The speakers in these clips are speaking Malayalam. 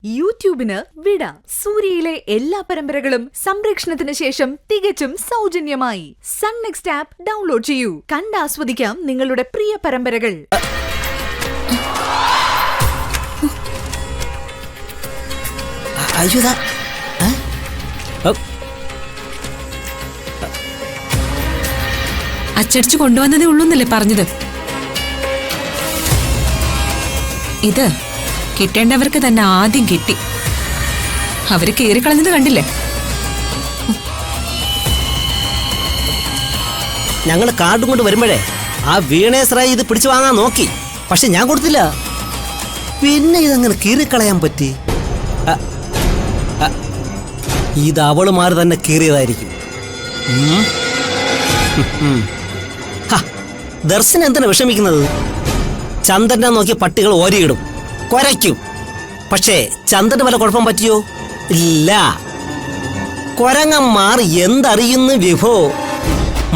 യൂട്യൂബിന് വിട. സൂര്യയിലെ എല്ലാ പരമ്പരകളും സംരക്ഷണത്തിന് ശേഷം തികച്ചും സൗജന്യമായി സൺ നെക്സ്റ്റ് ആപ്പ് ഡൗൺലോഡ് ചെയ്യൂ. കണ്ടാസ്വദിക്കാം നിങ്ങളുടെ പ്രിയ പരമ്പരകൾ. അച്ചടിച്ചു കൊണ്ടുവന്നതേ ഉള്ളൂന്നല്ലേ പറഞ്ഞത്? ഇത് കിട്ടേണ്ടവർക്ക് തന്നെ ആദ്യം കിട്ടി. അവര് കേറിക്കളഞ്ഞത് കണ്ടില്ലേ? ഞങ്ങള് കാർഡും കൊണ്ട് വരുമ്പോഴേ ആ വീണേശ്വരായി ഇത് പിടിച്ചു വാങ്ങാൻ നോക്കി, പക്ഷെ ഞാൻ കൊടുത്തില്ല. പിന്നെ ഇതങ്ങനെ കീറിക്കളയാൻ പറ്റി? ഇത് അവളുമാര് തന്നെ കീറിയതായിരിക്കും. ദർശനം എന്തിനാ വിഷമിക്കുന്നത്? ചന്ദ്രനെ നോക്കി പട്ടികൾ ഓരിയിടും, കൊരയ്ക്കും. പക്ഷേ ചന്ദ്രന് വല്ല കുഴപ്പം പറ്റിയോ? ഇല്ല. കൊരങ്ങന്മാർ എന്തറിയുന്നു വിഭോ?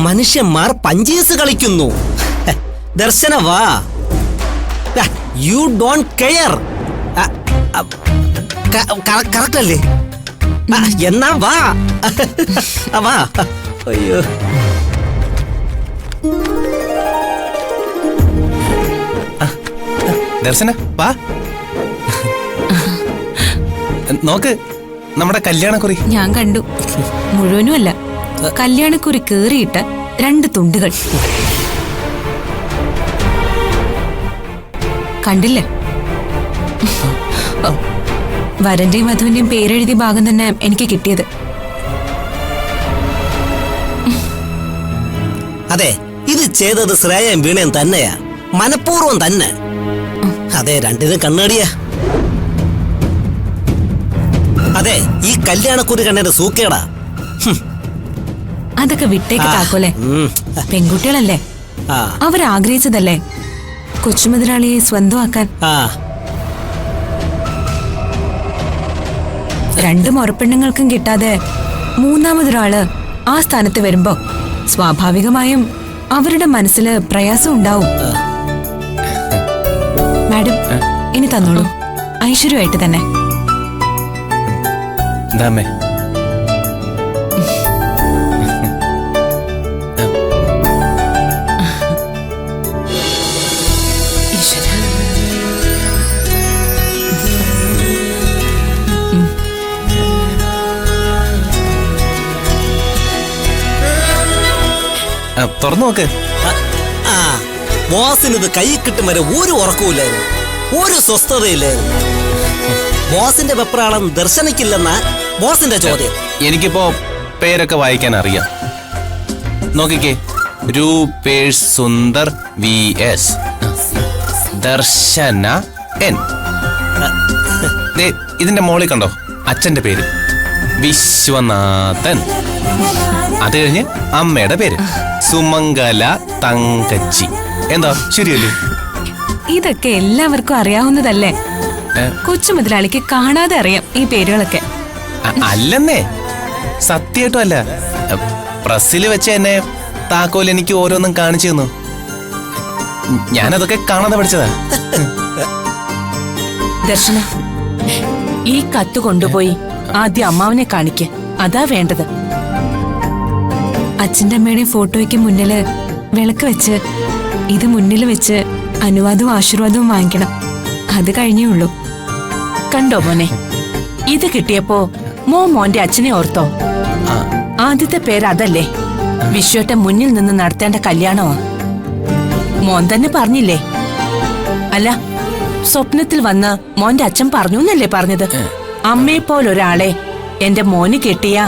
മനുഷ്യന്മാർ പഞ്ചീസ് കളിക്കുന്നു. ദർശന വാ. You don't care. കറക്റ്റ് അല്ലേ? എന്നാ വാ. വാ. അയ്യോ, ദർശന വാ. നോക്ക്, നമ്മുടെ കല്യാണക്കുറി. ഞാൻ കണ്ടു. മുഴുവനുമല്ല, കല്യാണക്കുറി കേറിയിട്ട് 2 തുണ്ടുകൾ. കണ്ടില്ലേ? വരന്റെയും വധുവിന്റെയും പേരെഴുതിയ ഭാഗം തന്നെ എനിക്ക് കിട്ടിയത്. അതെ, ഇത് ചെയ്തത് ശ്രേയയും വീണയും തന്നെയാ, മനഃപൂർവ്വം തന്നെ. അതെ, രണ്ടിനും കണ്ണാടിയാ. അതെ, ഈ കല്യാണക്കുറി കണ്ണേന്റെ സൂക്കേടാ. അതൊക്കെ വിട്ടേക്ക് താക്കോലെ. പെൺകുട്ടികളല്ലേ, അവരാഗ്രഹിച്ചതല്ലേ കൊച്ചുമുതലാളിയെ സ്വന്തമാക്കാൻ. 2 മുറപ്പെണ്ണുങ്ങൾക്കും കിട്ടാതെ 3ാമതൊരാള് ആ സ്ഥാനത്ത് വരുമ്പോ സ്വാഭാവികമായും അവരുടെ മനസ്സിൽ പ്രയാസം ഉണ്ടാവും. മാഡം, ഇനി തന്നോളൂ, ഐശ്വര്യമായിട്ട് തന്നെ. തുറന്നു നോക്ക്. ബോസിനിത് കൈ കിട്ടും വരെ ഒരു ഉറക്കമില്ലായിരുന്നു, ഒരു സ്വസ്ഥതയില്ലായിരുന്നു. ബോസിന്റെ വെപ്രാളം ദർശനിക്കില്ലെന്നാ ബോസിന്റെ ചോദ്യം. എനിക്കിപ്പോ പേരൊക്കെ വായിക്കാൻ അറിയാം. നോക്കിക്കേ, രൂപേഷ് സുന്ദർ VS, ദർശന N. ഇതിന്റെ മോളിൽ കണ്ടോ അച്ഛന്റെ പേര് വിശ്വനാഥൻ. അത് കഴിഞ്ഞ് അമ്മയുടെ പേര് സുമംഗല തങ്കച്ചി. എന്താ, ശരിയല്ലേ? ഇതൊക്കെ എല്ലാവർക്കും അറിയാവുന്നതല്ലേ? കൊച്ചു മുതലാളിക്ക് കാണാതെ അറിയാം ഈ പേരുകളൊക്കെ. അല്ലെന്നേ, സത്യമായിട്ടും അല്ല. പ്രസ്സിൽ വെച്ച് തന്നെ താക്കോൽ എനിക്ക് ഓരോന്നും കാണിച്ചു തന്നു. ഞാനതൊക്കെ കാണാതെ പഠിച്ചതാ. ദർശന, ഈ കത്ത് കൊണ്ടുപോയി ആദ്യം അമ്മാവനെ കാണിക്ക്. അതാ വേണ്ടത്. അച്ഛൻ്റെ അമ്മയുടെയും ഫോട്ടോയ്ക്ക് മുന്നില് വിളക്ക് വെച്ച് ഇത് മുന്നിൽ വെച്ച് അനുവാദവും ആശീർവാദവും വാങ്ങിക്കണം. അത് കഴിഞ്ഞേ ഉള്ളൂ. കണ്ടോ മോനെ, ഇത് കിട്ടിയപ്പോ മോന്റെ അച്ഛനെ ഓർത്തോ? ആദ്യത്തെ പേര് അതല്ലേ? വിശ്വത്തെ മുന്നിൽ നിന്ന് നടത്തേണ്ട കല്യാണമാ. മോൻ തന്നെ പറഞ്ഞില്ലേ? അല്ല, സ്വപ്നത്തിൽ വന്ന് മോന്റെ അച്ഛൻ പറഞ്ഞു എന്നല്ലേ പറഞ്ഞത്? അമ്മയെപ്പോലൊരാളെ എന്റെ മോന് കെട്ടിയാ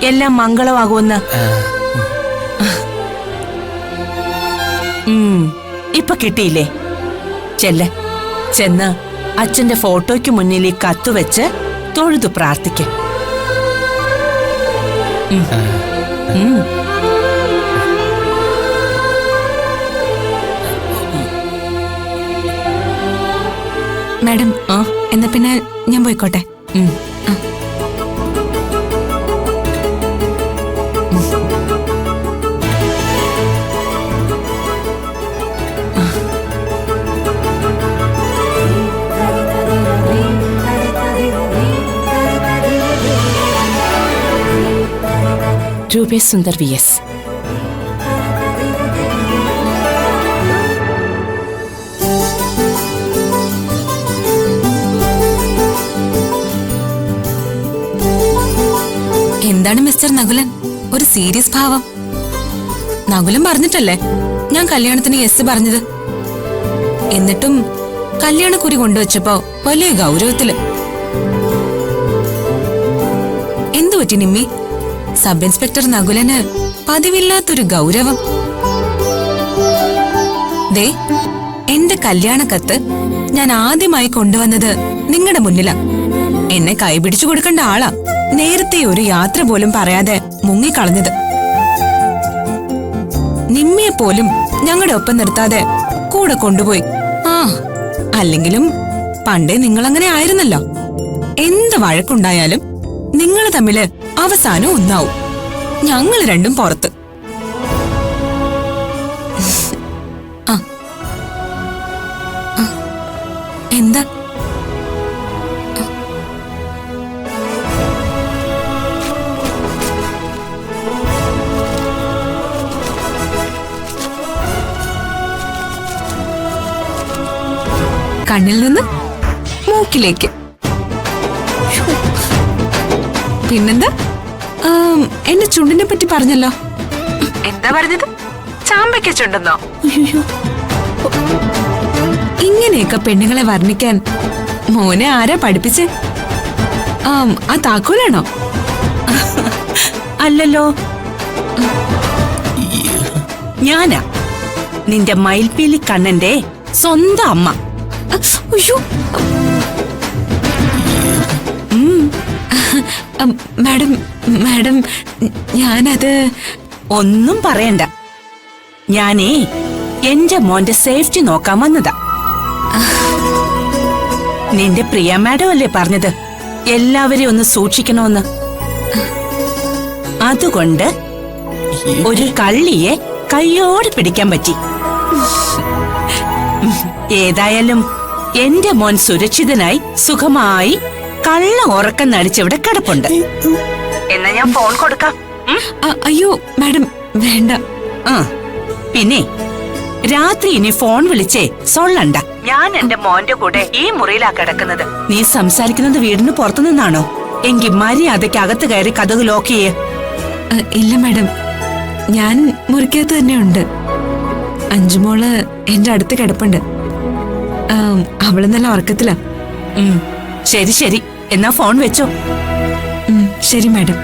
എല്ലാം മംഗളമാകുമെന്ന്. ഇപ്പൊ കിട്ടിയില്ലേ? ചെന്ന് അച്ഛന്റെ ഫോട്ടോയ്ക്ക് മുന്നിൽ ഈ കത്ത് വെച്ച് തൊഴുതു പ്രാർത്ഥിക്കും. മാഡം, എന്നാ പിന്നെ ഞാൻ പോയിക്കോട്ടെ. രൂപേഷ് സുന്ദർ VS. എന്താണ് മിസ്റ്റർ നകുലൻ ഒരു സീരിയസ് ഭാവം? നകുലൻ പറഞ്ഞിട്ടല്ലേ ഞാൻ കല്യാണത്തിന് യെസ് പറഞ്ഞത്. എന്നിട്ടും കല്യാണക്കുറി കൊണ്ടുവച്ചപ്പോ വലിയ ഗൗരവത്തില്. എന്തു പറ്റി നിമ്മി? സബ് ഇൻസ്പെക്ടർ നകുലന് പതിവില്ലാത്തൊരു ഗൗരവം. ദേ, എന്റെ കല്യാണക്കത്ത് ഞാൻ ആദ്യമായി കൊണ്ടുവന്നത് നിങ്ങളുടെ മുന്നിലാ. എന്നെ കൈപിടിച്ചു കൊടുക്കേണ്ട ആളാ നേരത്തെ ഒരു യാത്ര പോലും പറയാതെ മുങ്ങിക്കളഞ്ഞത്. നിമ്മിയെ പോലും ഞങ്ങളുടെ ഒപ്പം നിർത്താതെ കൂടെ കൊണ്ടുപോയി. ആ, അല്ലെങ്കിലും പണ്ടേ നിങ്ങളങ്ങനെ ആയിരുന്നല്ലോ. എന്ത് വഴക്കുണ്ടായാലും നിങ്ങൾ തമ്മില് അവസാനം ഒന്നാവും. ഞങ്ങൾ രണ്ടും പുറത്ത്. ആ, എന്താ? കണ്ണിൽ നിന്ന് മൂക്കിലേക്ക്. പിന്നെന്താ? എന്റെ ചുണ്ടിനെ പറ്റി പറഞ്ഞല്ലോ. എന്താ പറഞ്ഞത്? ചാമ്പയ്ക്ക ചുണ്ടെന്നോ? ഇങ്ങനെയൊക്കെ പെണ്ണുങ്ങളെ വർണ്ണിക്കാൻ മോനെ ആരാ പഠിപ്പിച്ചേ? ആ താക്കോലാണോ? അല്ലല്ലോ, ഞാനാ നിന്റെ മയിൽപീലി കണ്ണന്റെ സ്വന്തം അമ്മ. അയ്യോ, മാഡം മാഡം ഞാനത് ഒന്നും പറയണ്ട. ഞാനേ എന്റെ മോന്റെ സേഫ്റ്റി നോക്കാൻ വന്നതാ. നിന്റെ പ്രിയ മാഡം അല്ലേ പറഞ്ഞത് എല്ലാവരെയും ഒന്ന് സൂക്ഷിക്കണമെന്ന്? അതുകൊണ്ട് ഒരു കള്ളിയെ കയ്യോടെ പിടിക്കാൻ പറ്റി. ഏതായാലും എന്റെ മോൻ സുരക്ഷിതനായി സുഖമായി കള്ള ഉറക്കം നടിച്ചിവിടെ കിടപ്പുണ്ട്. എന്നാ ഞാൻ ഫോൺ കൊടുക്കാം. അയ്യോ മാഡം വേണ്ട. പിന്നെ രാത്രി ഇനി ഫോൺ വിളിച്ചേ സൊള്ളണ്ട. ഞാൻ എന്റെ മോന്റെ കൂടെ ഈ മുറിയിലാ കിടക്കുന്നത്. നീ സംസാരിക്കുന്നത് വീടിന് പുറത്തു നിന്നാണോ? എങ്കിൽ മര്യാദയ്ക്ക് അകത്ത് കയറി കതക് ലോക്ക് ചെയ്യേ. ഇല്ല മാഡം, ഞാൻ മുറിക്കകത്ത് തന്നെ ഉണ്ട്. അഞ്ചുമോള് എന്റെ അടുത്ത് കിടപ്പുണ്ട്. അവള് നല്ല ഉറക്കത്തിലാ. ശരി ശരി, എന്നാ ഫോൺ വെച്ചോ. ശരി മാഡം.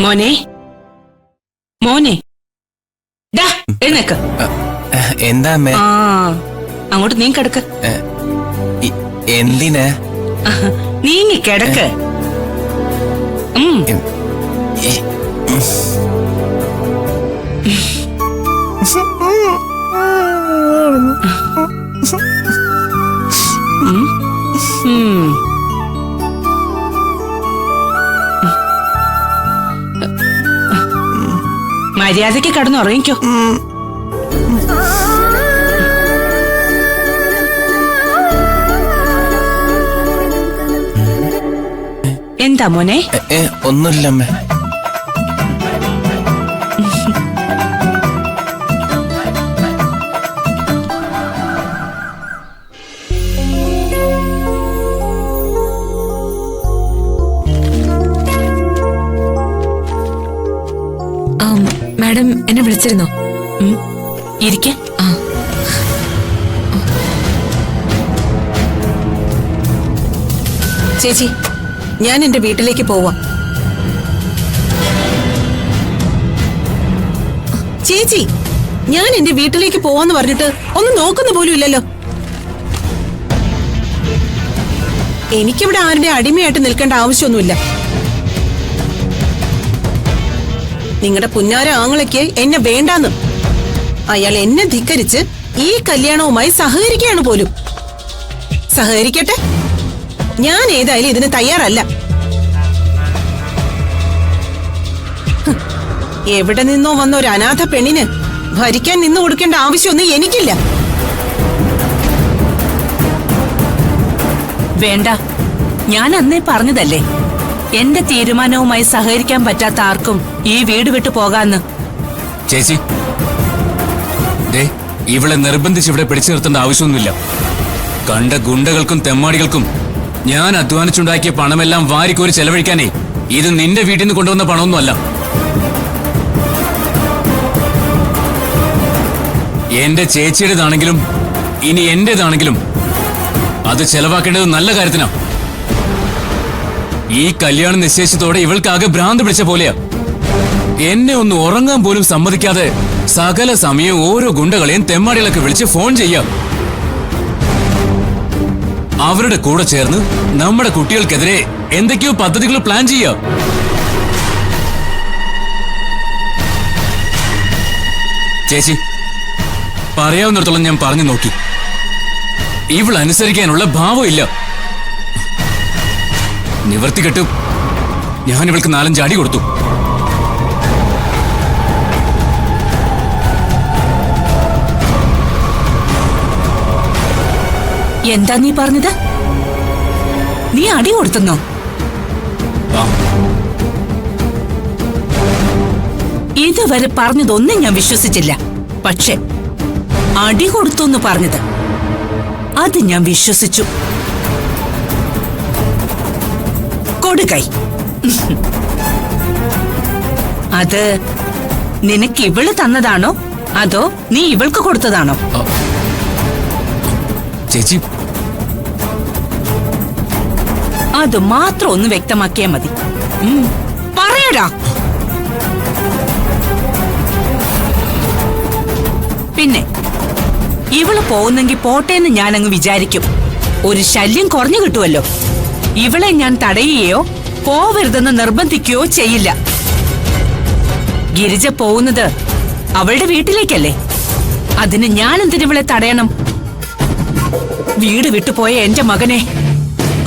മോനെ മോനെ, എഴുന്നേക്ക്. എന്താ അമ്മേ? അങ്ങോട്ട് നീ കിടക്ക്. എന്തിനാ? നീങ്ങി കിടക്ക്. മര്യാദയ്ക്ക് കിടന്നുറങ്ങിക്കോ. എന്താ മോനെ? ഒന്നുമില്ലമ്മേ. മാഡം എന്നെ വിളിച്ചിരുന്നോ? ഇരിക്ക. ചേച്ചി, ഞാൻ എന്റെ വീട്ടിലേക്ക് പോവാം. ചേച്ചി, ഞാൻ എന്റെ വീട്ടിലേക്ക് പോവാന്ന് പറഞ്ഞിട്ട് ഒന്നും നോക്കുന്ന പോലും ഇല്ലല്ലോ. എനിക്കിവിടെ ആരുടെ അടിമയായിട്ട് നിൽക്കേണ്ട ആവശ്യമൊന്നുമില്ല. നിങ്ങളുടെ പുന്നാര ആങ്ങളയ്ക്ക് എന്നെ വേണ്ടാന്ന്. അയാൾ എന്നെ ധിക്കരിച്ച് ഈ കല്യാണവുമായി സഹകരിക്കുകയാണ് പോലും. സഹകരിക്കട്ടെ, ഞാൻ ഏതായാലും ഇതിന് തയ്യാറല്ല. എവിടെ നിന്നോ വന്ന ഒരു അനാഥ പെണ്ണിന് ഭരിക്കാൻ നിന്നു കൊടുക്കേണ്ട ആവശ്യമൊന്നും എനിക്കില്ല. വേണ്ട, ഞാൻ അന്നേ പറഞ്ഞതല്ലേ, എന്റെ തീരുമാനവുമായി സഹകരിക്കാൻ പറ്റാത്ത ആർക്കും ഈ വീട് വിട്ടു പോകാന്ന്. ചേച്ചി, ദേ, ഇവളെ നിർബന്ധിച്ച് ഇവിടെ പിടിച്ചു നിർത്തേണ്ട ആവശ്യമൊന്നുമില്ല. കണ്ട ഗുണ്ടകൾക്കും തെമ്മാടികൾക്കും ഞാൻ അധ്വാനിച്ചുണ്ടാക്കിയ പണമെല്ലാം വാരിക്കോരി ചെലവഴിക്കാനേ ഇത് നിന്റെ വീട്ടിൽ നിന്ന് കൊണ്ടുവന്ന പണമൊന്നുമല്ല. എന്റെ ചേച്ചിയുടേതാണെങ്കിലും ഇനി എന്റേതാണെങ്കിലും അത് ചെലവാക്കേണ്ടത് നല്ല കാര്യത്തിനാ. ഈ കല്യാണം നിശ്ചയിച്ചതോടെ ഇവൾക്കാകെ ഭ്രാന്ത് പിടിച്ച പോലെയാ. എന്നെ ഒന്ന് ഉറങ്ങാൻ പോലും സമ്മതിക്കാതെ സകല സമയം ഓരോ ഗുണ്ടകളെയും തെമ്മാടികളൊക്കെ വിളിച്ച് ഫോൺ ചെയ്യാം. അവരുടെ കൂടെ ചേർന്ന് നമ്മുടെ കുട്ടികൾക്കെതിരെ എന്തൊക്കെയോ പദ്ധതികൾ പ്ലാൻ ചെയ്യാം. ചേച്ചി, പറയാവുന്നിടത്തോളം ഞാൻ പറഞ്ഞു നോക്കി. ഇവൾ അനുസരിക്കാനുള്ള ഭാവമില്ല. നിവർത്തിക്കെട്ട് ഞാൻ ഇവൾക്ക് 4-5 അടി കൊടുത്തു. എന്താ നീ പറഞ്ഞത്? നീ അടി കൊടുത്തെന്നോ? ഇതുവരെ പറഞ്ഞതൊന്നും ഞാൻ വിശ്വസിച്ചില്ല. പക്ഷെ അടി കൊടുത്തു എന്ന് പറഞ്ഞത് അത് ഞാൻ വിശ്വസിച്ചു. കൊടുകൈ. അത് നിനക്ക് ഇവള് തന്നതാണോ അതോ നീ ഇവൾക്ക് കൊടുത്തതാണോ? ചേച്ചി, അത് മാത്രം ഒന്ന് വ്യക്തമാക്കിയാ മതി. പറയടാ. പിന്നെ ഇവള് പോകുന്നെങ്കിൽ പോട്ടേന്ന് ഞാനങ്ങ് വിചാരിക്കും. ഒരു ശല്യം കുറഞ്ഞു കിട്ടുമല്ലോ. ഇവളെ ഞാൻ തടയുകയോ പോവരുതെന്ന് നിർബന്ധിക്കുകയോ ചെയ്യില്ല. ഗിരിജ പോകുന്നത് അവളുടെ വീട്ടിലേക്കല്ലേ. അതിന് ഞാൻ എന്തിനിവളെ തടയണം? വീട് വിട്ടുപോയ എന്റെ മകനെ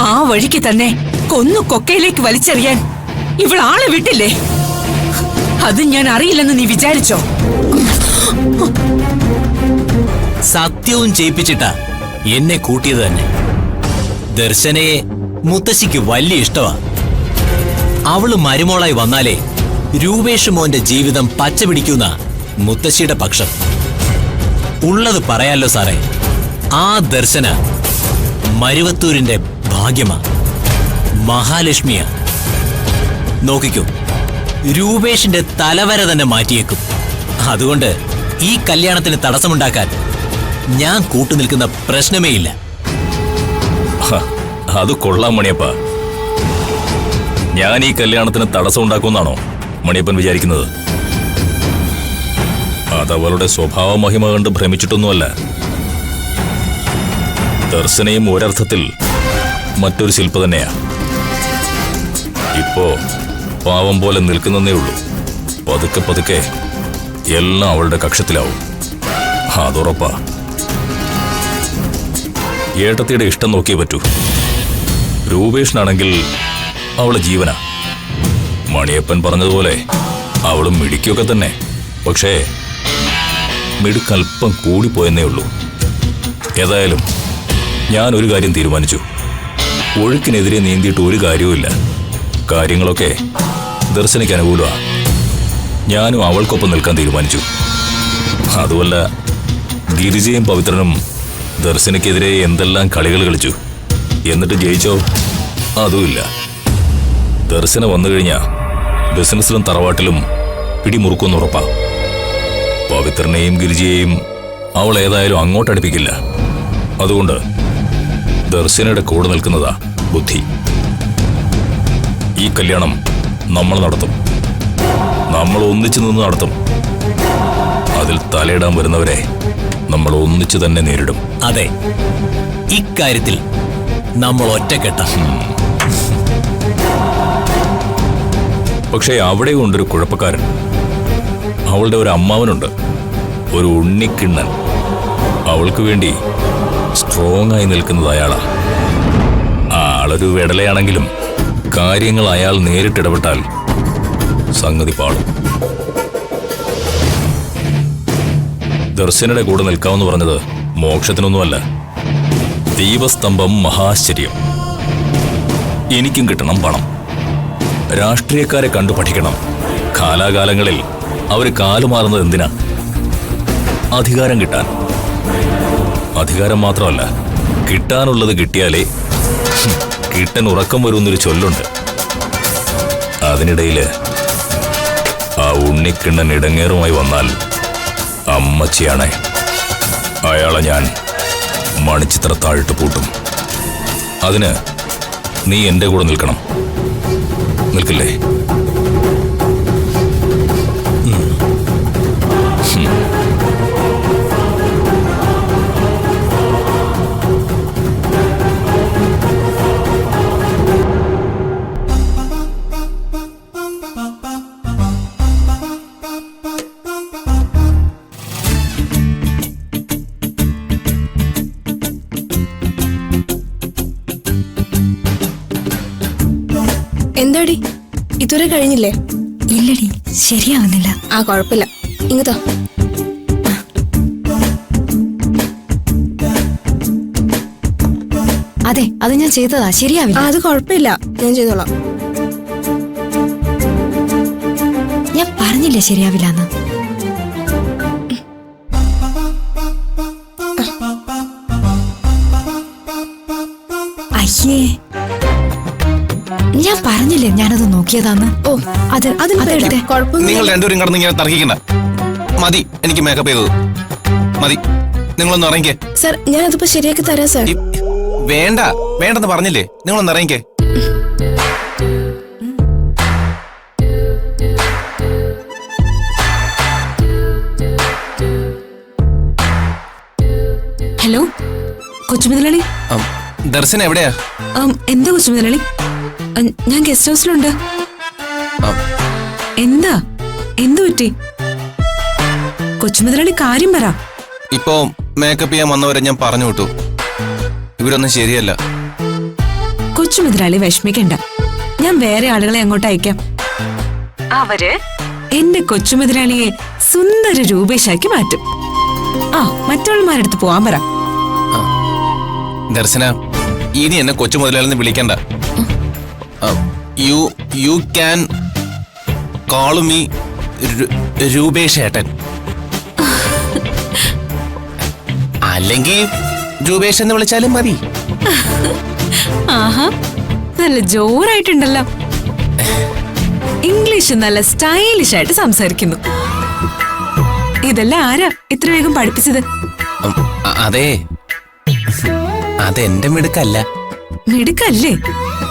ആ വഴിക്ക് തന്നെ കൊന്നു കൊക്കയിലേക്ക് വലിച്ചെറിയാൻ ഇവൾ ആളെ വിട്ടില്ലേ? അത് ഞാൻ അറിയില്ലെന്ന് നീ വിചാരിച്ചോ? സത്യവും ചെയ്യിപ്പിച്ചിട്ടാ എന്നെ കൂട്ടിയത് തന്നെ. ദർശനയെ മുത്തശ്ശിക്ക് വലിയ ഇഷ്ടമാ. അവള് മരുമോളായി വന്നാലേ രൂപേഷ് മോന്റെ ജീവിതം പച്ച പിടിക്കുന്ന മുത്തശ്ശിയുടെ പക്ഷം. ഉള്ളത് പറയാലോ സാറേ, ആ ദർശന മരുവത്തൂരിന്റെ ഭാഗ്യമാ, മഹാലക്ഷ്മിയാ. നോക്കിക്കോ, രൂപേഷിന്റെ തലവര തന്നെ മാറ്റിയേക്കും. അതുകൊണ്ട് ഈ കല്യാണത്തിന് തടസ്സമുണ്ടാക്കാൻ ഞാൻ കൂട്ടുനിൽക്കുന്ന പ്രശ്നമേ ഇല്ല. അത് കൊള്ളാം മണിയപ്പ. ഞാൻ ഈ കല്യാണത്തിന് തടസ്സം ഉണ്ടാക്കുമെന്നാണോ മണിയപ്പൻ വിചാരിക്കുന്നത്? അതവളുടെ സ്വഭാവ മഹിമ കണ്ട് ഭ്രമിച്ചിട്ടൊന്നുമല്ല. ദർശനയും ഒരർത്ഥത്തിൽ മറ്റൊരു ശില്പ തന്നെയാ. ഇപ്പോ പാവം പോലെ നിൽക്കുന്നേ ഉള്ളൂ. പതുക്കെ പതുക്കെ എല്ലാം അവളുടെ കക്ഷത്തിലാവും, അതുറപ്പാ. ഏട്ടത്തിയുടെ ഇഷ്ടം നോക്കിയേ പറ്റൂ. രൂപേഷിനാണെങ്കിൽ അവള് ജീവനാ. മണിയപ്പൻ പറഞ്ഞതുപോലെ അവളും മിടിക്കൊക്കെ തന്നെ. പക്ഷേ മിടുക്കൽപ്പം കൂടിപ്പോയെന്നേ ഉള്ളൂ. ഏതായാലും ഞാൻ ഒരു കാര്യം തീരുമാനിച്ചു. ഒഴുക്കിനെതിരെ നീന്തിയിട്ട് ഒരു കാര്യവുമില്ല. കാര്യങ്ങളൊക്കെ ദർശനയ്ക്ക് അനുകൂലമാ. ഞാനും അവൾക്കൊപ്പം നിൽക്കാൻ തീരുമാനിച്ചു. അതുമല്ല, ഗിരിജയും പവിത്രനും ദർശനയ്ക്കെതിരെ എന്തെല്ലാം കളികൾ കളിച്ചു. എന്നിട്ട് ജയിച്ചോ? അതുമില്ല. ദർശന വന്നു കഴിഞ്ഞാ ബിസിനസ്സിലും തറവാട്ടിലും പിടിമുറുക്കുമെന്ന് ഉറപ്പാ. പവിത്രനെയും ഗിരിജയെയും അവൾ ഏതായാലും അങ്ങോട്ടടുപ്പിക്കില്ല. അതുകൊണ്ട് ദർശനയുടെ കൂടെ നിൽക്കുന്നതാ ബുദ്ധി. ഈ കല്യാണം നമ്മൾ നടത്തും. നമ്മൾ ഒന്നിച്ചു നിന്ന് നടത്തും. അതിൽ തലയിടാൻ വരുന്നവരെ നമ്മൾ ഒന്നിച്ചു തന്നെ നേരിടും. അതെ, ഇക്കാര്യത്തിൽ നമ്മൾ ഒറ്റക്കെട്ട. പക്ഷേ അവിടെ ഉണ്ടൊരു കുഴപ്പക്കാരൻ. അവളുടെ ഒരു അമ്മാവനുണ്ട്, ഒരു ഉണ്ണിക്കിണ്ണൻ. അവൾക്ക് വേണ്ടി സ്ട്രോങ് ആയി നിൽക്കുന്നത് അയാളാ. ആളൊരു വെടലയാണെങ്കിലും കാര്യങ്ങൾ അയാൾ നേരിട്ടിടപെട്ടാൽ സംഗതി പാടും. ദർശനയുടെ കൂടെ നിൽക്കാമെന്ന് പറഞ്ഞത് മോക്ഷത്തിനൊന്നുമല്ല. ദീപസ്തംഭം മഹാശ്ചര്യം. എനിക്കും കിട്ടണം പണം. രാഷ്ട്രീയക്കാരെ കണ്ടു പഠിക്കണം. കാലാകാലങ്ങളിൽ അവര് കാലുമാറുന്നത് എന്തിനാ? അധികാരം കിട്ടാൻ. അധികാരം മാത്രമല്ല, കിട്ടാനുള്ളത് കിട്ടിയാലേ കിട്ടൻ ഉറക്കം വരുന്നൊരു ചൊല്ലുണ്ട്. അതിനിടയില് ആ ഉണ്ണിക്കിണ്ണൻ ഇടങ്ങേറുമായി വന്നാൽ അമ്മച്ചിയാണ്. അയാളെ ഞാൻ മണിച്ചിത്ര താഴിട്ട് പൂട്ടും. അതിന് നീ എന്റെ കൂടെ നിൽക്കണം. നിൽക്കില്ലേ? എന്താടി ഇതുവരെ കഴിഞ്ഞില്ലേ? ഇല്ലടി, ശരിയാവുന്നില്ല. ആ കുഴപ്പമില്ല, ഇങ്ങത്താ. അതെ, അത് ഞാൻ ചെയ്തതാ, ശരിയാവില്ല. അത് കുഴപ്പമില്ല, ഞാൻ ചെയ്തോളാം. ഞാൻ പറഞ്ഞില്ലേ ശരിയാവില്ലെന്ന്. അയ്യേ, ഞാൻ പറഞ്ഞില്ലേ ഞാനത് നോക്കിയതാന്ന്. ഓ, അതെടുത്തേ. നിങ്ങൾ രണ്ടുപേരും കടന്ന് ഇങ്ങനെ തർക്കിക്കണ്ട. മതി, എനിക്ക് മേക്കപ്പ് ചെയ്തത് മതി. നിങ്ങളൊന്ന് ഇറങ്ങിക്കേ. സർ, ഞാനതിപ്പോ ശരിയാക്കി തരാം സർ. വേണ്ട, വേണ്ടെന്ന് പറഞ്ഞില്ലേ? നിങ്ങളൊന്ന് ഇറങ്ങിക്കേ. ഹലോ കൊച്ചുമുതലാളി. ദർശന എവിടെയാ? എന്താ കൊച്ചുമുതലാളി? ഞാൻ ഗസ്റ്റ് ഹൗസിലുണ്ട്. എന്താ എന്തു പറ്റി? കൊച്ചുമുതലാളി കാര്യം പറ. ഇപ്പോ മേക്കപ്പ് ചെയ്യാൻ വന്നവരെ ഞാൻ പറഞ്ഞു വിട്ടു. ഇവരൊന്നും ശരിയല്ല. കൊച്ചുമുതലാളി വിഷമിക്കണ്ട, ഞാൻ വേറെ ആളുകളെ അങ്ങോട്ട് അയക്കാം. അവര് എന്റെ കൊച്ചുമുതലാളിയെ സുന്ദര രൂപേശാക്കി മാറ്റും. മറ്റുള്ളവന്മാരടുത്ത് പോവാൻ പറ. ദർശന, ഇനി എന്നെ കൊച്ചു മുതലാളിന്ന് വിളിക്കണ്ട. You can call me Rupesh ഏട്ടൻ, അല്ലെങ്കിൽ രൂപേഷ് എന്ന് വിളിച്ചാലും മതി. ആഹാ, നല്ല ജോറായിട്ടുണ്ടല്ലോ. ഇംഗ്ലീഷ് നല്ല സ്റ്റൈലിഷ് ആയിട്ട് സംസാരിക്കുന്നു. ഇതെല്ലാം ആരാ ഇത്ര വേഗം പഠിപ്പിച്ചത്? അതെന്റെ മിടുക്കല്ല. മിടുക്കല്ലേ?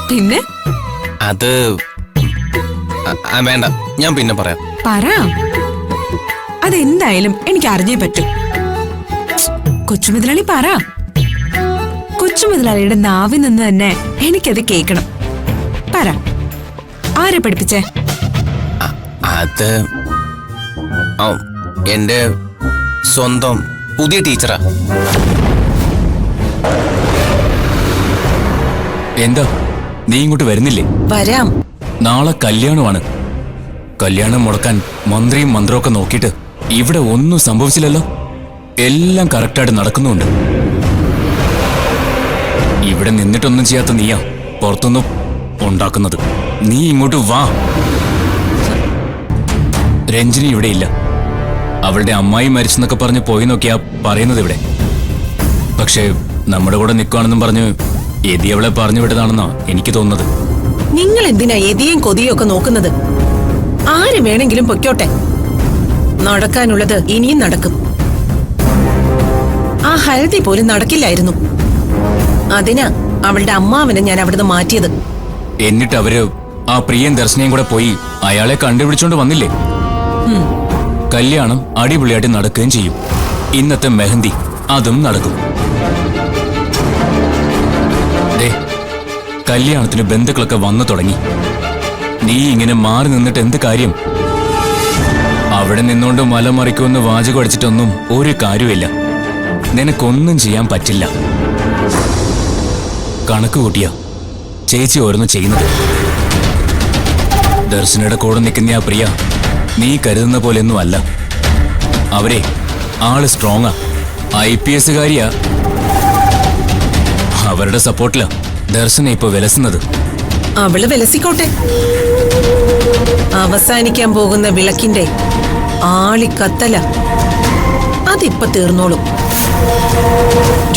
പിന്നെ അത് വേണ്ട, ഞാൻ പിന്നെ പറയാം. പറ, അതെന്തായാലും എനിക്ക് അറിഞ്ഞേ പറ്റും. കൊച്ചുമുതലാളി പറ. കൊച്ചുമുതലാളിയുടെ നാവിൽ നിന്ന് തന്നെ എനിക്കത് കേൾക്കണം. പറ, ആരെ പഠിപ്പിച്ചേ? അത് എന്റെ സ്വന്തം പുതിയ ടീച്ചറാ. എന്താ നീ ഇങ്ങോട്ട് വരുന്നില്ലേ? വരാം. നാളെ കല്യാണമാണ്. കല്യാണം മുടക്കാൻ മന്ത്രിയും മന്ത്രമൊക്കെ നോക്കിയിട്ട് ഇവിടെ ഒന്നും സംഭവിച്ചില്ലല്ലോ. എല്ലാം കറക്റ്റായിട്ട് നടക്കുന്നുണ്ട്. ഇവിടെ നിന്നിട്ടൊന്നും ചെയ്യാത്ത നീയാ പുറത്തൊന്നും ഉണ്ടാക്കുന്നത്. നീ ഇങ്ങോട്ട് വാ. രഞ്ജിനി ഇവിടെ ഇല്ല. അവളുടെ അമ്മായി മരിച്ചെന്നൊക്കെ പറഞ്ഞ് പോയി നോക്കിയാ പറയുന്നത് ഇവിടെ. പക്ഷേ നമ്മുടെ കൂടെ നിൽക്കുകയാണെന്നും പറഞ്ഞ് എതി അവളെ പറഞ്ഞു വിട്ടതാണെന്നാ എനിക്ക് തോന്നുന്നത്. നിങ്ങൾ എന്തിനാ എതിയും കൊതിയും ഒക്കെ നോക്കുന്നത്? ആര് വേണമെങ്കിലും പൊയ്ക്കോട്ടെ. നടക്കാനുള്ളത് ഇനിയും നടക്കും. ആ ഹൽദി പോലും നടക്കില്ലായിരുന്നു. അതിനാ അവളുടെ അമ്മാവനെ ഞാൻ അവിടുന്ന് മാറ്റിയത്. എന്നിട്ട് അവര് ആ പ്രിയൻ ദർശനയും കൂടെ പോയി അയാളെ കണ്ടുപിടിച്ചോണ്ട് വന്നില്ലേ? കല്യാണം അടിപൊളിയായിട്ട് നടക്കുകയും ചെയ്യും. ഇന്നത്തെ മെഹന്തി അതും നടക്കും. കല്യാണത്തിന് ബന്ധുക്കളൊക്കെ വന്നു തുടങ്ങി. നീ ഇങ്ങനെ മാറി നിന്നിട്ട് എന്ത് കാര്യം? അവിടെ നിന്നോണ്ട് മലമറിക്കുമെന്ന് വാചകം അടിച്ചിട്ടൊന്നും ഒരു കാര്യമില്ല. നിനക്കൊന്നും ചെയ്യാൻ പറ്റില്ല. കണക്ക് കൂട്ടിയാ ചേച്ചി ഓരോന്ന് ചെയ്യുന്നത്. ദർശനയുടെ കൂടെ നിൽക്കുന്ന ആ പ്രിയ നീ കരുതുന്ന പോലെയൊന്നും അല്ല. അവരെ ആള് സ്ട്രോങ്ങാ, IPS കാരിയാ. അവരുടെ സപ്പോർട്ടിലാ ദർശന ഇപ്പൊ വിലസുന്നത്. അവള് വിലസിക്കോട്ടെ. അവസാനിക്കാൻ പോകുന്ന വിളക്കിന്റെ ആളിക്കത്തല അതിപ്പോ തീർന്നോളും.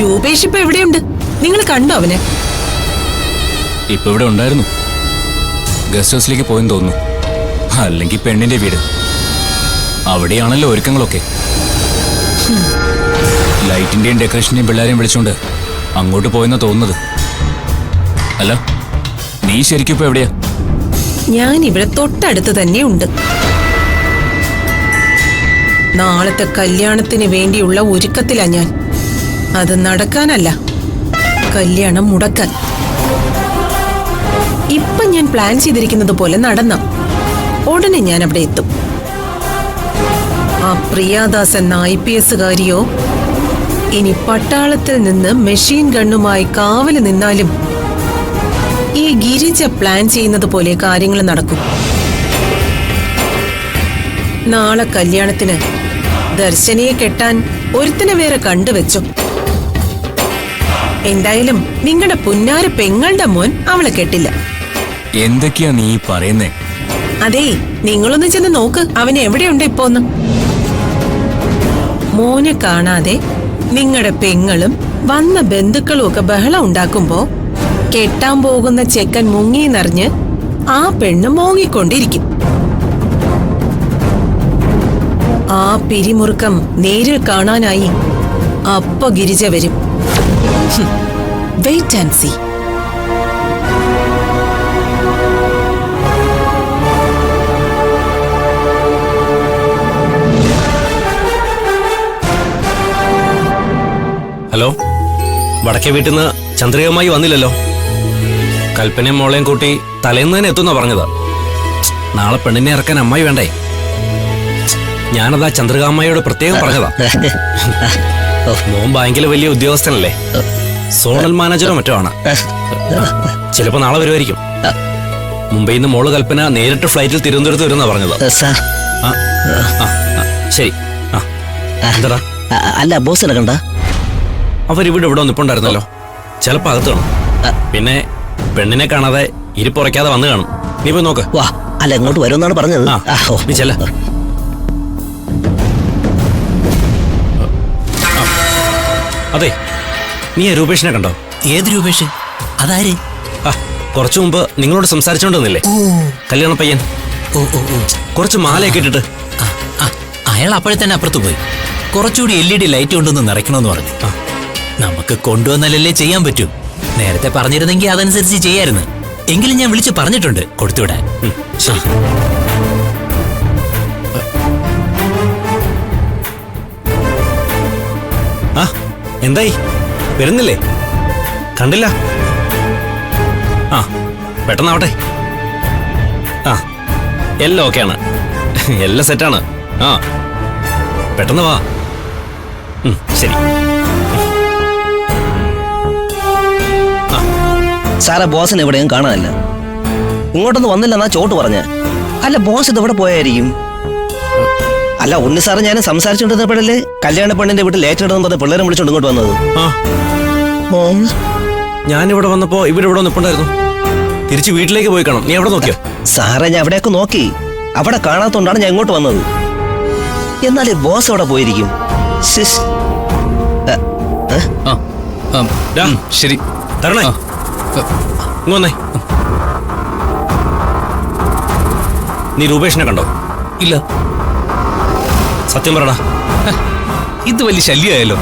രൂപേഷ് ഇപ്പൊ എവിടെയുണ്ട്? നിങ്ങൾ കണ്ടോ അവനെ? ഇപ്പൊ ഇവിടെ ഉണ്ടായിരുന്നു. ഗസ്റ്റ് ഹൗസിലേക്ക് പോയെന്ന് തോന്നുന്നു. അല്ലെങ്കിൽ പെണ്ണിന്റെ വീട്. അവിടെയാണല്ലോ ഒരുക്കങ്ങളൊക്കെ. ലൈറ്റിന്റെയും ഡെക്കറേഷന്റെയും പിള്ളേരെയും വിളിച്ചോണ്ട് അങ്ങോട്ട് പോയെന്നാ തോന്നുന്നത്. അല്ല, നീ ശരിക്കും ഇപ്പൊ എവിടെയാ? ഞാൻ ഇവിടെ തൊട്ടടുത്ത് തന്നെ ഉണ്ട്. നാളത്തെ കല്യാണത്തിന് വേണ്ടിയുള്ള ഒരുക്കത്തിലാ ഞാൻ. അത് നടക്കാനല്ല, കല്യാണം മുടക്കാൻ. ഇപ്പൊ ഞാൻ പ്ലാൻ ചെയ്തിരിക്കുന്നത് പോലെ നടന്ന ഉടനെ ഞാൻ അവിടെ എത്തും. ആ പ്രിയാദാസ് എന്ന IPS-കാരിയോ ഇനി പട്ടാളത്തിൽ നിന്ന് മെഷീൻ ഗണ്ണുമായി കാവല് നിന്നാലും ഈ ഗിരിജ പ്ലാൻ ചെയ്യുന്നത് പോലെ കാര്യങ്ങൾ നടക്കും. നാളെ കല്യാണത്തിന് ദർശനയെ കെട്ടാൻ ഒരുത്തിനെ വേറെ കണ്ടുവെച്ചോ. എന്തായാലും നിങ്ങളുടെ പുന്നാര പെങ്ങളുടെ മോൻ അവളെ കെട്ടില്ല. എന്തൊക്കെയാ നീ പറയുന്നേ? അതേ, നിങ്ങളൊന്ന് ചെന്ന് നോക്ക് അവൻ എവിടെയുണ്ട് ഇപ്പോന്ന്. മോനെ കാണാതെ നിങ്ങളുടെ പെങ്ങളും വന്ന ബന്ധുക്കളും ഒക്കെ ബഹളം ഉണ്ടാക്കുമ്പോ കെട്ടാൻ പോകുന്ന ചെക്കൻ മുങ്ങിയെന്നറിഞ്ഞ് ആ പെണ്ണ് മോങ്ങിക്കൊണ്ടിരിക്കും. ആ പിരിമുറുക്കം നേരിൽ കാണാനായി അപ്പ ഗിരിജ വരും. Wait and see. ഹലോ, വടക്കേ വീട്ടിൽ നിന്ന് ചന്ദ്രികമായി വന്നില്ലല്ലോ. കൽപ്പനയും മോളെയും കൂട്ടി തലേന്ന് തന്നെ എത്തുന്ന പറഞ്ഞത്. നാളെ പെണ്ണിനെ ഇറക്കാൻ അമ്മായി വേണ്ടേ? ഞാനതാ ചന്ദ്രികാമ്മയോട് പ്രത്യേകം പറഞ്ഞതാ. മോൻ ബാങ്കിലെ വലിയ ഉദ്യോഗസ്ഥനല്ലേ, സോണൽ മാനേജറോ മറ്റോ ആണ്. ചിലപ്പോ നാളെ വരുമായിരിക്കും. മുംബൈയിൽ നിന്ന് മോള് കൽപ്പന നേരിട്ട് ഫ്ലൈറ്റിൽ തിരുവനന്തപുരത്ത് വരുന്ന പറഞ്ഞത്. ശരി. എന്താ? അല്ല, ബോസിനെ കണ്ട? അവരിവിടെ ഇവിടെ നിൽപ്പുണ്ടായിരുന്നല്ലോ. ചിലപ്പോ അകത്ത് കാണും. പിന്നെ പെണ്ണിനെ കാണാതെ ഇരിപ്പുറയ്ക്കാതെ വന്നു കാണും. നീ പോയി നോക്ക്. വാ. അല്ല, ഇങ്ങോട്ട് വരുമെന്നാണ് പറഞ്ഞത്. നീ ചെല്ല. അതെ, നീ രൂപേഷിനെ കണ്ടോ? ഏത് രൂപേഷ്? അതാര്? കുറച്ചു മുമ്പ് നിങ്ങളോട് സംസാരിച്ചോണ്ടിരുന്നില്ലേ, കല്യാണ പയ്യൻ. കുറച്ച് മാലയൊക്കെ ഇട്ടിട്ട്. അയാൾ അപ്പോഴെ തന്നെ അപ്പുറത്ത് പോയി. കുറച്ചുകൂടി LED ലൈറ്റ് കൊണ്ടൊന്ന് നിറയ്ക്കണമെന്ന് പറഞ്ഞു. നമുക്ക് കൊണ്ടുവന്നാലല്ലേ ചെയ്യാൻ പറ്റൂ. നേരത്തെ പറഞ്ഞിരുന്നെങ്കിൽ അതനുസരിച്ച് ചെയ്യായിരുന്നു. എങ്കിലും ഞാൻ വിളിച്ച് പറഞ്ഞിട്ടുണ്ട് കൊടുത്തുവിടാൻ. ശരി. എന്തായി? വരുന്നില്ലേ? കണ്ടില്ല? പെട്ടെന്നാവട്ടെ. എല്ലാം ഓക്കെയാണ്, എല്ലാം സെറ്റാണ്. പെട്ടെന്ന് വാ. ശരി. സാറേ, ബോസിന് എവിടെയും കാണാനില്ല. ഇങ്ങോട്ടൊന്നും വന്നില്ലെന്നാ ചോട്ട് പറഞ്ഞ. അല്ല, ബോസ് ഇതെവിടെ പോയായിരിക്കും? അല്ല, ഉണ്ണി സാറ് ഞാൻ സംസാരിച്ചോണ്ടിരുന്നപ്പോഴല്ലേ കല്യാണ പെണ്ണിന്റെ വീട്ടിൽ ലേറ്റ് ഇടുന്ന പറഞ്ഞ പിള്ളേരെ വിളിച്ചോണ്ട് ഇങ്ങോട്ട് വന്നത്. ഞാനിവിടെ വന്നപ്പോ ഇവിടെ നിൽപ്പുണ്ടായിരുന്നു. തിരിച്ച് വീട്ടിലേക്ക് പോയി കാണും. നീ എവിടെ നോക്കിയോ? സാറേ, ഞാൻ എവിടെയൊക്കെ നോക്കി. അവിടെ കാണാത്തോണ്ടാണ് ഞാൻ ഇങ്ങോട്ട് വന്നത്. എന്നാൽ ബോസ് അവിടെ പോയിരിക്കും. ശരി. തരണേ, ഇങ്ങോന്നേ. നീ രൂപേഷിനെ കണ്ടോ? ഇല്ല. സത്യം പറടാ. ഇത് വലിയ ശല്യമായല്ലോ.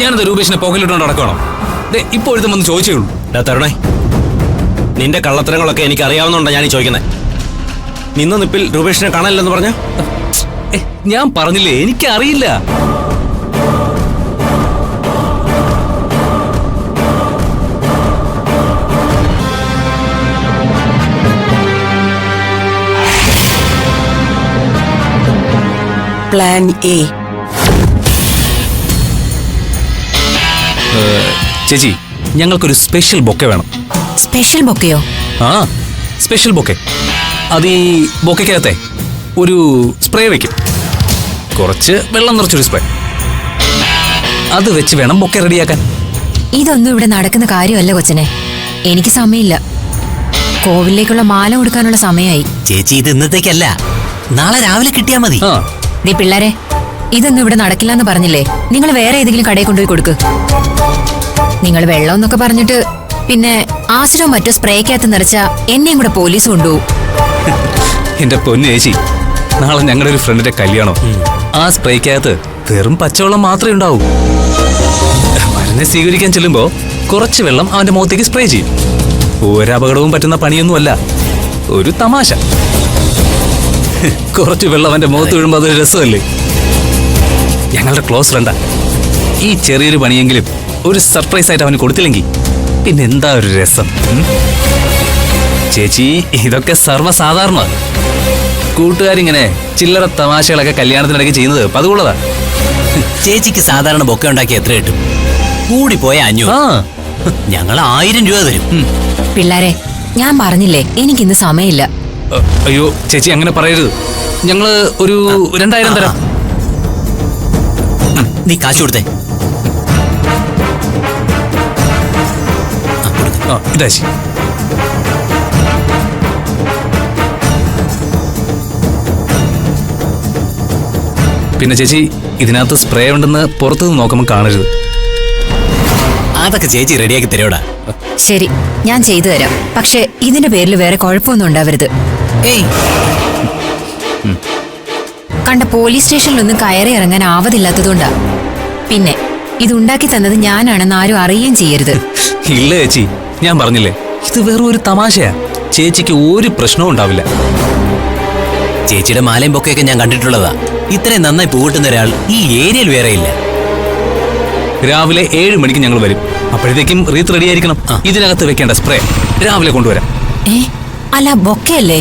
ഞാനത് രൂപേഷിനെ പോക്കലിട്ടുകൊണ്ട് നടക്കണം. ഇപ്പോഴത്തെ വന്ന് ചോദിച്ചേ ഉള്ളൂ. തരണേ, നിന്റെ കള്ളത്തരങ്ങളൊക്കെ എനിക്ക് അറിയാവുന്നതുകൊണ്ടാ ഞാൻ ചോദിക്കുന്നത്. നിന്ന നിപ്പിൽ രൂപേഷിനെ കാണാനില്ലെന്ന് പറഞ്ഞ? ഞാൻ പറഞ്ഞില്ലേ, എനിക്കറിയില്ല. Plan A. ചേച്ചി, ഞങ്ങൾക്കൊരു സ്പെഷ്യൽ ബൊക്കെ വേണം. സ്പെഷ്യൽ ബൊക്കെയോ? Special bouquet. അത് ഈ ബൊക്കകത്തെ ഒരു സ്പ്രേ വെക്കും. കുറച്ച് വെള്ളം നിറച്ചൊരു സ്പ്രേ. അത് വെച്ച് വേണം ബൊക്കെ റെഡിയാക്കാൻ. ഇതൊന്നും ഇവിടെ നടക്കുന്ന കാര്യമല്ല കൊച്ചനെ. എനിക്ക് സമയമില്ല. കോവിലേക്കുള്ള മാല കൊടുക്കാനുള്ള സമയമായി. ചേച്ചി ഇത് ഇന്നത്തേക്കല്ല, നാളെ രാവിലെ കിട്ടിയാ മതി. ദേ പിള്ളേരെ, ഇതൊന്നും ഇവിടെ നടക്കില്ലെന്ന് പറഞ്ഞില്ലേ? നിങ്ങൾ വേറെ ഏതെങ്കിലും കടയിൽ കൊണ്ടുപോയി കൊടുക്ക്. നിങ്ങൾ വെള്ളം എന്നൊക്കെ പറഞ്ഞിട്ട് പിന്നെ ആസിഡോ മറ്റോ സ്പ്രേക്കകത്ത് നിറച്ച എന്നെയും കൂടെ പോലീസ് കൊണ്ടുപോകും. എന്റെ പൊന്നു ചേച്ചി, നാളെ ഞങ്ങളുടെ ഒരു ഫ്രണ്ടിന്റെ കല്യാണം. ആ സ്പ്രേക്കകത്ത് വെറും പച്ചവെള്ളം മാത്രമേ ഉണ്ടാവൂ. മരുന്ന് സ്വീകരിക്കാൻ ചെല്ലുമ്പോ കുറച്ച് വെള്ളം അവന്റെ മുഖത്തേക്ക് സ്പ്രേ ചെയ്യും. ഒരപകടവും പറ്റുന്ന പണിയൊന്നുമല്ല, ഒരു തമാശ. കുറച്ച് വെള്ളം അവന്റെ മുഖത്ത് വീഴുമ്പോ അതൊരു രസമല്ലേ? ഞങ്ങളുടെ ക്ലോസ് ഫ്രണ്ടാ. ഈ ചെറിയൊരു പണിയെങ്കിലും ഒരു സർപ്രൈസ് ആയിട്ട് അവന് കൊടുത്തില്ലെങ്കിൽ പിന്നെ എന്താ ഒരു രസം? ചേച്ചി, ഇതൊക്കെ സർവ്വസാധാരണ. കൂട്ടുകാരിങ്ങനെ ചില്ലറ തമാശകളൊക്കെ കല്യാണത്തിനിടയ്ക്ക് ചെയ്യുന്നത് പതുകൊള്ളതാ. ചേച്ചിക്ക് സാധാരണ ബൊക്കെ ഉണ്ടാക്കി എത്ര കിട്ടും? കൂടിപ്പോയ 500. ഞങ്ങൾ 1000 രൂപ തരും. പിള്ളേരെ, ഞാൻ പറഞ്ഞില്ലേ എനിക്കിന്ന് സമയമില്ല. അയ്യോ ചേച്ചി, അങ്ങനെ പറയരുത്. ഞങ്ങള് ഒരു 2000 തരാം. നീ കാശ് കൊടുത്തേ. ഇതാ ചേച്ചി. പിന്നെ ചേച്ചി, ഇതിനകത്ത് സ്പ്രേ ഉണ്ടെന്ന് പുറത്തുനിന്ന് നോക്കുമ്പോൾ കാണരുത്. അതൊക്കെ ചേച്ചി റെഡിയാക്കി തരുവോടാ. ശരി, ഞാൻ ചെയ്തു തരാം. പക്ഷെ ഇതിന്റെ പേരിൽ വേറെ കുഴപ്പമൊന്നും ഉണ്ടാവരുത്. കണ്ട പോലീസ് സ്റ്റേഷനിലൊന്നും കയറി ഇറങ്ങാൻ ആവതില്ലാത്തതുകൊണ്ടാ. പിന്നെ ഇതുണ്ടാക്കി തന്നത് ഞാനാണെന്ന് ആരും അറിയുകയും ചെയ്യരുത്. ഇല്ല ചേച്ചി, ഞാൻ പറഞ്ഞില്ലേ, ഇത് വെറും ഒരു തമാശയാ. ചേച്ചിക്ക് ഒരു പ്രശ്നവും ഉണ്ടാവില്ല. ചേച്ചിയുടെ മാലയും പൊക്കെയൊക്കെ ഞാൻ കണ്ടിട്ടുള്ളതാ. ഇത്രയും നന്നായി പൂവിട്ടുന്ന ഒരാൾ ഈ ഏരിയയിൽ വേറെ ഇല്ല. രാവിലെ 7 മണിക്ക് ഞങ്ങൾ വരും. അപ്പോഴത്തേക്കും റീത്ത് റെഡി ആയിരിക്കണം. ഇതിനകത്ത് വെക്കേണ്ട സ്പ്രേ രാവിലെ കൊണ്ടുവരാം. അല്ല, ബൊക്കയല്ലേ?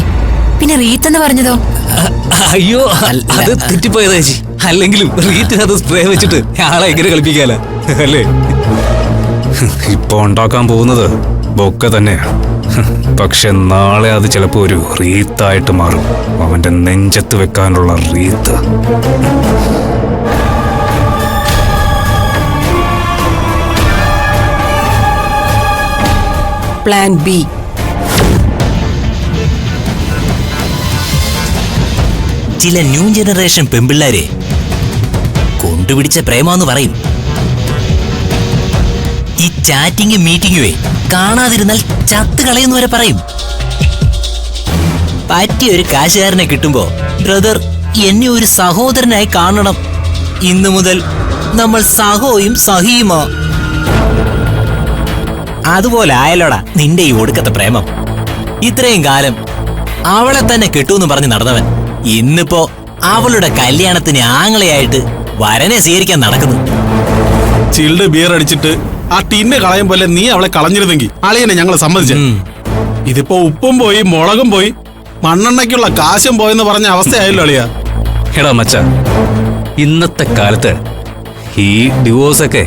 പിന്നെ റീത്ത് എന്ന് പറഞ്ഞതോ? അയ്യോ, അത് തെറ്റിപ്പോയതാ ചേച്ചി. അല്ലെങ്കിലും റീത്തിനകത്ത് സ്പ്രേ വെച്ചിട്ട് ആളെ എങ്ങനെ കളിപ്പിക്കാല അല്ലേ? ഇപ്പൊ ഉണ്ടാക്കാൻ പോകുന്നത് ബൊക്ക തന്നെയാ. പക്ഷെ നാളെ അത് ചിലപ്പോ ഒരു റീത്തായിട്ട് മാറും. അവന്റെ നെഞ്ചത്ത് വെക്കാനുള്ള റീത്ത്. Plan B. ചില ന്യൂ ജനറേഷൻ പെമ്പിള്ളാരെ കൊണ്ടുപിടിച്ച പ്രേമാന്ന് പറയും. ഈ ചാറ്റിങ്ങും മീറ്റിങ്ങുവേ കാണാതിരുന്നാൽ ചത്ത് കളയെന്ന് വരെ പറയും. പറ്റിയൊരു കാശുകാരനെ കിട്ടുമ്പോ, ബ്രദർ എന്നെ ഒരു സഹോദരനായി കാണണം, ഇന്നു മുതൽ നമ്മൾ സഹോയും സഹിയുമോ. അതുപോലെ ആയല്ലോടാ നിന്റെ ഈ ഒടുക്കത്തെ പ്രേമം. ഇത്രയും കാലം അവളെ തന്നെ കിട്ടൂന്ന് പറഞ്ഞ് നടന്നവൻ ഇന്നിപ്പോ അവളുടെ കല്യാണത്തിന് ആങ്ങളെയായിട്ട് വരനെ സ്വീകരിക്കാൻ നടക്കുന്നു. ചിൽഡ് ബിയർ അടിച്ചിട്ട് ആ ടീന്നെ കളയും പോലെ നീ അവളെ കളഞ്ഞിരുന്നെങ്കിൽ അളിയനെ ഞങ്ങൾ സമ്മതിച്ചു. ഇതിപ്പോ ഉപ്പും പോയി മുളകും പോയി മണ്ണെണ്ണയ്ക്കുള്ള കാശും പോയെന്ന് പറഞ്ഞ അവസ്ഥയായല്ലോ അളിയ. എടാ മച്ച, ഇന്നത്തെ കാലത്ത് ഈ ഡിവോഴ്സൊക്കെ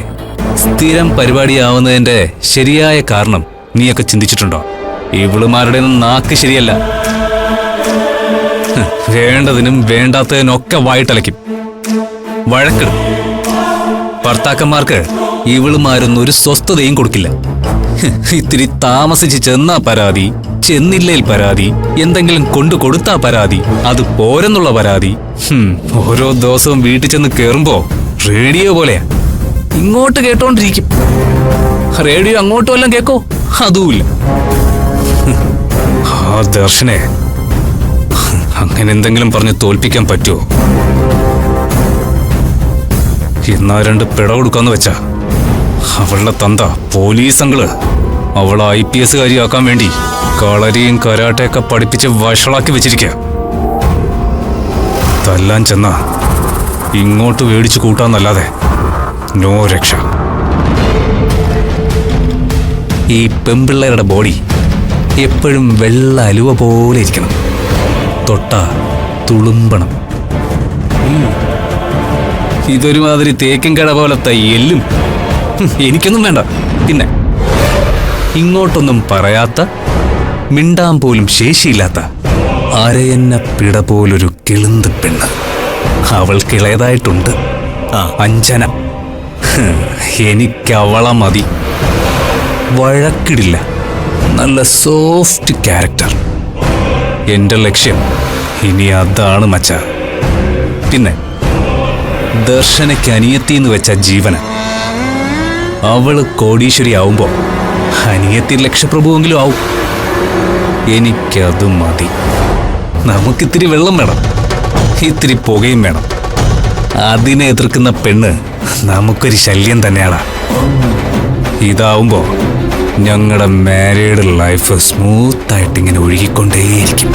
സ്ഥിരം പരിപാടിയാവുന്നതിന്റെ ശരിയായ കാരണം നീയൊക്കെ ചിന്തിച്ചിട്ടുണ്ടോ? ഇവളുമാരുടെ നാക്ക് ശരിയല്ല. വേണ്ടതിനും വേണ്ടാത്തതിനൊക്കെ വായിട്ടലയ്ക്കും, വഴക്കിടും. ഭർത്താക്കന്മാർക്ക് ഇവളുമാരൊന്നും ഒരു സ്വസ്ഥതയും കൊടുക്കില്ല. ഇത്തിരി താമസിച്ച് ചെന്നാ പരാതി, ചെന്നില്ലേൽ പരാതി, എന്തെങ്കിലും കൊണ്ടു കൊടുത്താ പരാതി, അത് പോരെന്നുള്ള പരാതി. ഓരോ ദിവസവും വീട്ടിൽ ചെന്ന് കേറുമ്പോ റേഡിയോ പോലെയാ. ഇങ്ങോട്ട് കേട്ടോണ്ടിരിക്കും, റേഡിയോ അങ്ങോട്ടും എല്ലാം കേക്കോ, അതുമില്ല. ആ ദർശനെ അങ്ങനെ എന്തെങ്കിലും പറഞ്ഞ് തോൽപ്പിക്കാൻ പറ്റുമോ? എന്നാ 2 പിട കൊടുക്കാന്ന് വെച്ചാ അവളുടെ തന്ത പോലീസ് അങ്കിള് അവളെ IPS കാരിയാക്കാൻ വേണ്ടി കളരിയും കരാട്ടയൊക്കെ പഠിപ്പിച്ച് വഷളാക്കി വെച്ചിരിക്കുക. തല്ലാൻ ചെന്നാ ഇങ്ങോട്ട് മേടിച്ചു കൂട്ടാന്നല്ലാതെ നോ രക്ഷ. ഈ പെമ്പിള്ളേരുടെ ബോഡി എപ്പോഴും വെള്ള അലുവ പോലെ ഇരിക്കണം, തൊട്ട തുളുമ്പണം. ഇതൊരുമാതിരി തേക്കും കട പോലത്തെ എല്ലും എനിക്കൊന്നും വേണ്ട. പിന്നെ ഇങ്ങോട്ടൊന്നും പറയാത്ത, മിണ്ടാൻ പോലും ശേഷിയില്ലാത്ത അരയന്ന പിട പോലൊരു കിളുന്ത് പെണ്ണ്. അവൾക്കിളയതായിട്ടുണ്ട്, അഞ്ജന. എനിക്കവള മതി. വഴക്കിടില്ല, നല്ല സോഫ്റ്റ് ക്യാരക്ടർ. എന്റെ ലക്ഷ്യം ഇനി അതാണ് മച്ച. പിന്നെ ദർശനയ്ക്ക് അനിയത്തിന്ന് വെച്ച ജീവന. അവള് കോടീശ്വരി ആവുമ്പോ അനിയത്തി ലക്ഷപ്രഭുവെങ്കിലും ആവും. എനിക്കത് മതി. നമുക്കിത്തിരി വെള്ളം വേണം, ഇത്തിരി പുകയും വേണം. അതിനെ എതിർക്കുന്ന പെണ്ണ് നമുക്കൊരു ശല്യം തന്നെയാണ്. ഇതാവുമ്പോ ഞങ്ങളുടെ മാരീഡ് ലൈഫ് സ്മൂത്തായിട്ട് ഇങ്ങനെ ഒഴുകിക്കൊണ്ടേയിരിക്കും.